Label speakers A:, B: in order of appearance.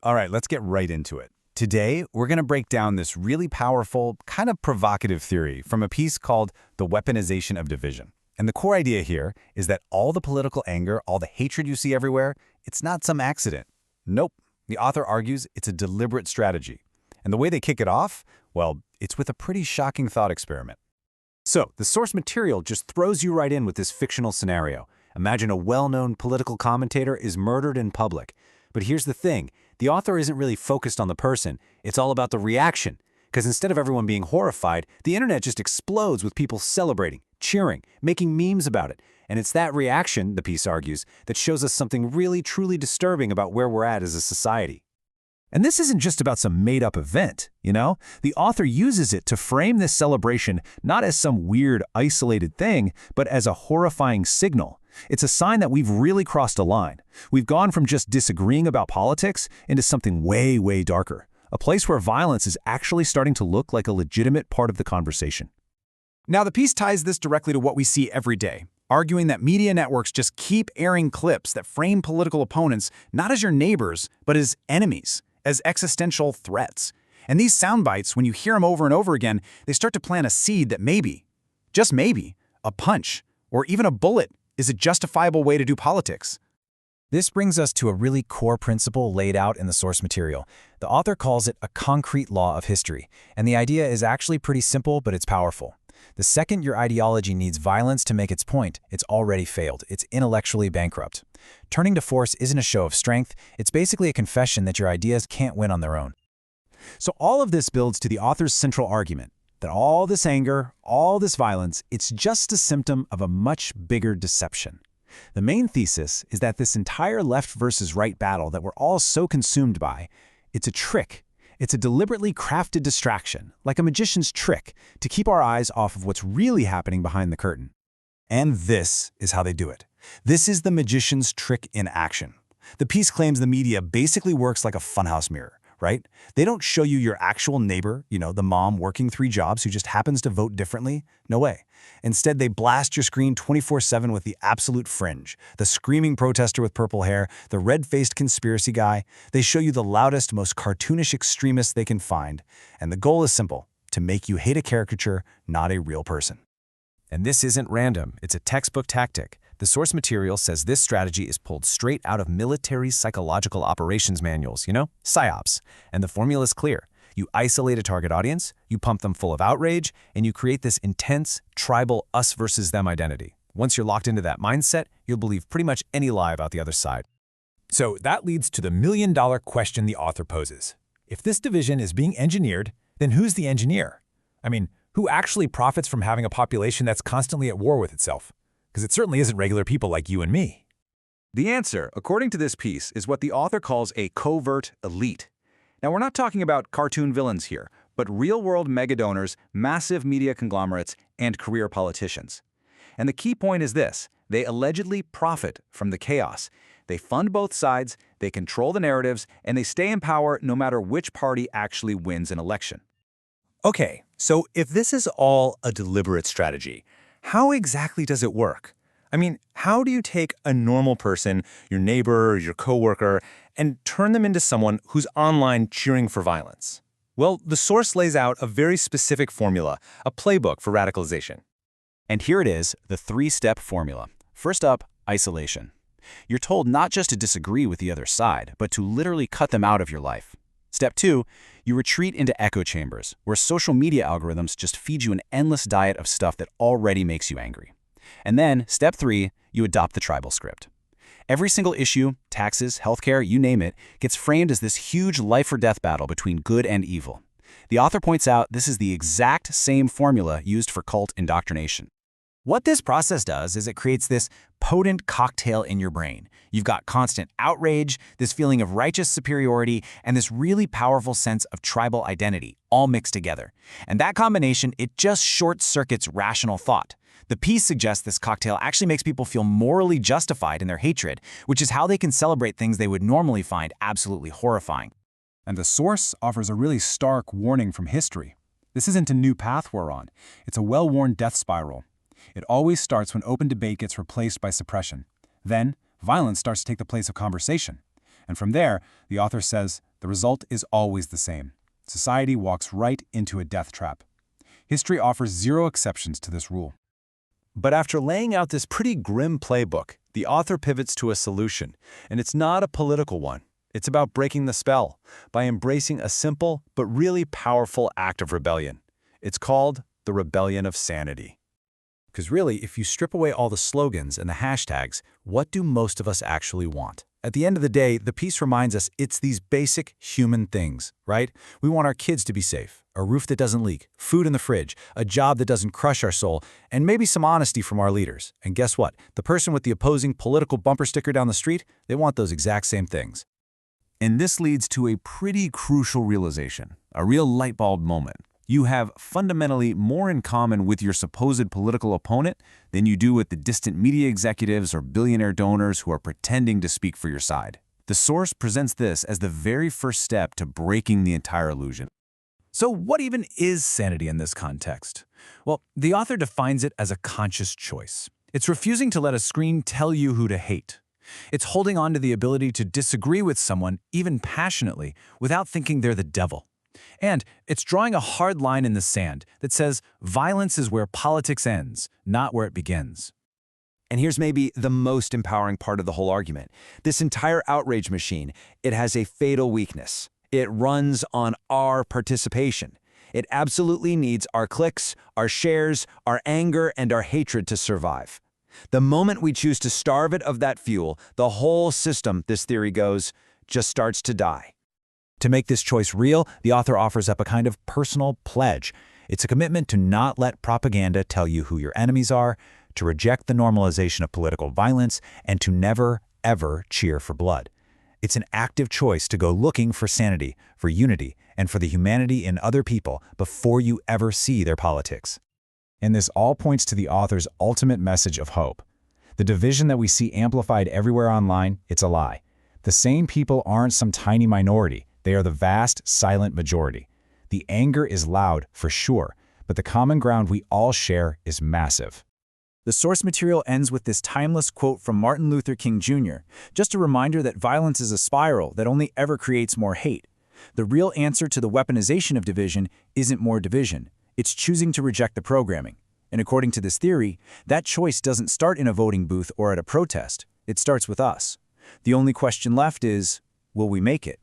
A: All right, let's get right into it. Today, we're going to break down this really powerful, kind of provocative theory from a piece called The Weaponization of Division. And the core idea here is that all the political anger, all the hatred you see everywhere, it's not some accident. Nope. The author argues it's a deliberate strategy. And the way they kick it off, well, it's with a pretty shocking thought experiment. So, the source material just throws you right in with this fictional scenario. Imagine a well-known political commentator is murdered in public. But here's the thing, the author isn't really focused on the person, it's all about the reaction. Because instead of everyone being horrified, the internet just explodes with people celebrating, cheering, making memes about it. And it's that reaction, the piece argues, that shows us something really truly disturbing about where we're at as a society. And this isn't just about some made-up event, you know? The author uses it to frame this celebration not as some weird, isolated thing, but as a horrifying signal. It's a sign that we've really crossed a line. We've gone from just disagreeing about politics into something way, way darker. A place where violence is actually starting to look like a legitimate part of the conversation.
B: Now, the piece ties this directly to what we see every day, arguing that media networks just keep airing clips that frame political opponents not as your neighbors, but as enemies, as existential threats. And these sound bites, when you hear them over and over again, they start to plant a seed that maybe, just maybe, a punch or even a bullet is a justifiable way to do politics.
C: This brings us to a really core principle laid out in the source material. The author calls it a concrete law of history, and the idea is actually pretty simple, but it's powerful. The second your ideology needs violence to make its point, it's already failed. It's intellectually bankrupt. Turning to force isn't a show of strength, it's basically a confession that your ideas can't win on their own.
B: So all of this builds to the author's central argument, that all this anger, all this violence, it's just a symptom of a much bigger deception. The main thesis is that this entire left versus right battle that we're all so consumed by, it's a trick. It's a deliberately crafted distraction, like a magician's trick, to keep our eyes off of what's really happening behind the curtain. And this is how they do it. This is the magician's trick in action. The piece claims the media basically works like a funhouse mirror, right? They don't show you your actual neighbor, the mom working 3 jobs who just happens to vote differently. No way. Instead, they blast your screen 24/7 with the absolute fringe, the screaming protester with purple hair, the red-faced conspiracy guy. They show you the loudest, most cartoonish extremists they can find. And the goal is simple, to make you hate a caricature, not a real person.
C: And this isn't random, it's a textbook tactic. The source material says this strategy is pulled straight out of military psychological operations manuals, PSYOPs. And the formula is clear. You isolate a target audience, you pump them full of outrage, and you create this intense, tribal us versus them identity. Once you're locked into that mindset, you'll believe pretty much any lie about the other side.
D: So that leads to the million-dollar question the author poses. If this division is being engineered, then who's the engineer? I mean, who actually profits from having a population that's constantly at war with itself? Because it certainly isn't regular people like you and me.
B: The answer, according to this piece, is what the author calls a covert elite. Now, we're not talking about cartoon villains here, but real-world megadonors, massive media conglomerates, and career politicians. And the key point is this: they allegedly profit from the chaos. They fund both sides, they control the narratives, and they stay in power no matter which party actually wins an election.
A: Okay, so if this is all a deliberate strategy, how exactly does it work? I mean, how do you take a normal person, your neighbor, your coworker, and turn them into someone who's online cheering for violence? Well, the source lays out a very specific formula, a playbook for radicalization.
B: And here it is, the 3-step formula. First up, isolation. You're told not just to disagree with the other side, but to literally cut them out of your life. Step 2, you retreat into echo chambers, where social media algorithms just feed you an endless diet of stuff that already makes you angry. And then, step 3, you adopt the tribal script. Every single issue, taxes, healthcare, you name it, gets framed as this huge life-or-death battle between good and evil. The author points out this is the exact same formula used for cult indoctrination. What this process does is it creates this potent cocktail in your brain. You've got constant outrage, this feeling of righteous superiority, and this really powerful sense of tribal identity, all mixed together. And that combination, it just short-circuits rational thought. The piece suggests this cocktail actually makes people feel morally justified in their hatred, which is how they can celebrate things they would normally find absolutely horrifying.
E: And the source offers a really stark warning from history. This isn't a new path we're on. It's a well-worn death spiral. It always starts when open debate gets replaced by suppression. Then, violence starts to take the place of conversation. And from there, the author says, the result is always the same. Society walks right into a death trap. History offers zero exceptions to this rule.
A: But after laying out this pretty grim playbook, the author pivots to a solution, and it's not a political one. It's about breaking the spell by embracing a simple but really powerful act of rebellion. It's called the rebellion of sanity. Because really, if you strip away all the slogans and the hashtags, what do most of us actually want? At the end of the day, the piece reminds us it's these basic human things, right? We want our kids to be safe, a roof that doesn't leak, food in the fridge, a job that doesn't crush our soul, and maybe some honesty from our leaders. And guess what? The person with the opposing political bumper sticker down the street, they want those exact same things.
B: And this leads to a pretty crucial realization, a real light bulb moment. You have fundamentally more in common with your supposed political opponent than you do with the distant media executives or billionaire donors who are pretending to speak for your side. The source presents this as the very first step to breaking the entire illusion.
D: So what even is sanity in this context? Well, the author defines it as a conscious choice. It's refusing to let a screen tell you who to hate. It's holding on to the ability to disagree with someone, even passionately, without thinking they're the devil. And it's drawing a hard line in the sand that says violence is where politics ends, not where it begins.
A: And here's maybe the most empowering part of the whole argument. This entire outrage machine, it has a fatal weakness. It runs on our participation. It absolutely needs our clicks, our shares, our anger, and our hatred to survive. The moment we choose to starve it of that fuel, the whole system, this theory goes, just starts to die. To make this choice real, the author offers up a kind of personal pledge. It's a commitment to not let propaganda tell you who your enemies are, to reject the normalization of political violence, and to never, ever cheer for blood. It's an active choice to go looking for sanity, for unity, and for the humanity in other people before you ever see their politics.
C: And this all points to the author's ultimate message of hope. The division that we see amplified everywhere online, it's a lie. The same people aren't some tiny minority. They are the vast, silent majority. The anger is loud, for sure, but the common ground we all share is massive.
B: The source material ends with this timeless quote from Martin Luther King Jr., just a reminder that violence is a spiral that only ever creates more hate. The real answer to the weaponization of division isn't more division. It's choosing to reject the programming. And according to this theory, that choice doesn't start in a voting booth or at a protest. It starts with us. The only question left is, will we make it?